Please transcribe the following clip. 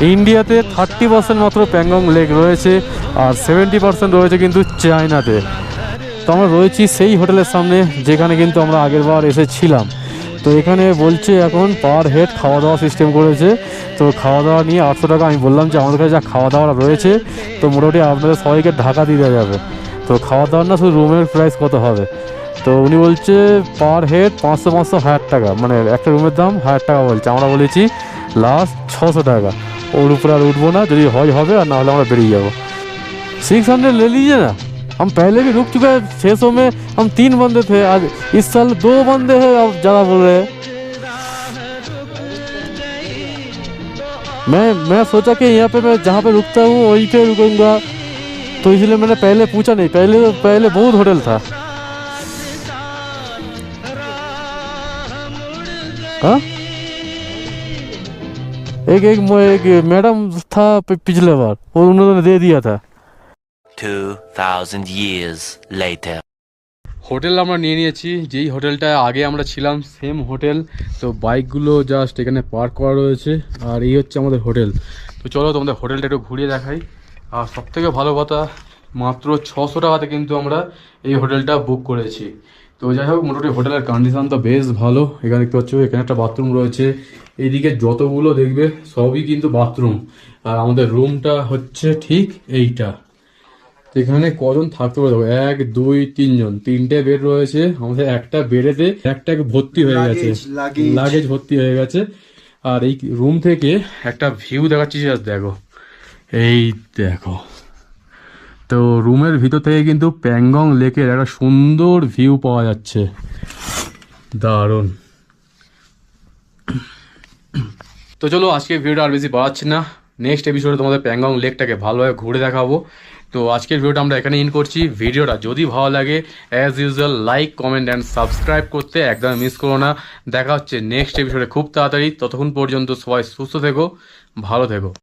ইন্ডিয়াতে 30% মাত্র প্যাংগং লেক রয়েছে, আর 70% রয়েছে কিন্তু চায়নাতে। তো আমরা রয়েছি সেই হোটেলের সামনে যেখানে কিন্তু আমরা আগের বার এসেছিলাম। তো এখানে বলছে এখন পার হেড খাওয়া দাওয়া সিস্টেম করেছে। তো খাওয়া দাওয়া নিয়ে 800 টাকা। আমি বললাম যে আমাদের কাছে যা খাওয়া দাওয়া রয়েছে তো মোটামুটি আপনাদের সবাইকে ঢাকা দিয়ে দেওয়া যাবে। তো খাওয়া দাওয়ার না শুধু রুমের প্রাইস কত হবে। তো উনি বলছে পার হেড 500 টাকা, মানে একটা রুমের দাম 1000 টাকা বলছে। আমরা বলেছি লাস্ট 600 টাকা, ওর উপরে আর उठबो ना, যদি হয় হবে আর না হলে আমরা বেরিয়ে যাবো। 600 ले लीजिए ना, हम पहले भी रुक चुके हैं। 600 में हम 3 बंदे थे, आज इस साल 2 बंदे हैं, आप ज़्यादा बोल रहे हैं। मैं सोचा कि यहाँ पे मैं जहाँ पे रुकता हूँ वहीं पे रुकूंगा, तो इसलिए मैंने पहले पूछा नहीं। पहले बहुत होटल था। हाँ, एक मैडम था पिछले बार, और उन्होंने दे दिया था। 2000 years later. হোটেল আমরা নিয়ে নিয়েছি, যেই হোটেলটা আগে আমরা ছিলাম সেম হোটেল। তো বাইকগুলো জাস্ট এখানে পার্ক করা রয়েছে, আর এই হচ্ছে আমাদের হোটেল। তো চলো তোমাদের হোটেলটা একটু ঘুরিয়ে দেখাই। আর সবথেকে ভালো কথা, মাত্র 600 টাকাতে কিন্তু আমরা এই হোটেলটা বুক করেছি। তো যাই হোক, মোটামুটি হোটেলের কন্ডিশন তো বেশ ভালো। এখানে দেখতে পাচ্ছ এখানে একটা বাথরুম রয়েছে, এইদিকে যতগুলো দেখবে সবই কিন্তু বাথরুম। আর আমাদের রুমটা হচ্ছে ঠিক এইটা। এখানে কজন থাকতে পারে দেখো, 1 2 3 জন, 3টে বেড রয়েছে। আমাদের একটা বেডেতে একটা ভর্তি হয়ে গেছে, লাগেজ ভর্তি হয়ে গেছে। আর এই রুম থেকে একটা ভিউ দেখাচ্ছি, জাস্ট দেখো, এই দেখো। তো রুমের ভিতর থেকে কিন্তু প্যাংগং লেকের একটা সুন্দর ভিউ পাওয়া যাচ্ছে, দারুণ। তো চলো আজকে ভিডিওটা আর বেশি বাড়াচ্ছি না, নেক্সট এপিসোডে তোমাদের প্যাংগং লেকটাকে ভালোভাবে ঘুরে দেখাবো। তো আজকের ভিডিওটা আমরা এখানে ইন করছি। ভিডিওটা যদি ভালো লাগে as usual like comment and subscribe করতে একদম মিস করো না। দেখা হচ্ছে নেক্সট এপিসোডে খুব তাড়াতাড়ি। ততক্ষণ পর্যন্ত সবাই সুস্থ থেকো, ভালো থেকো।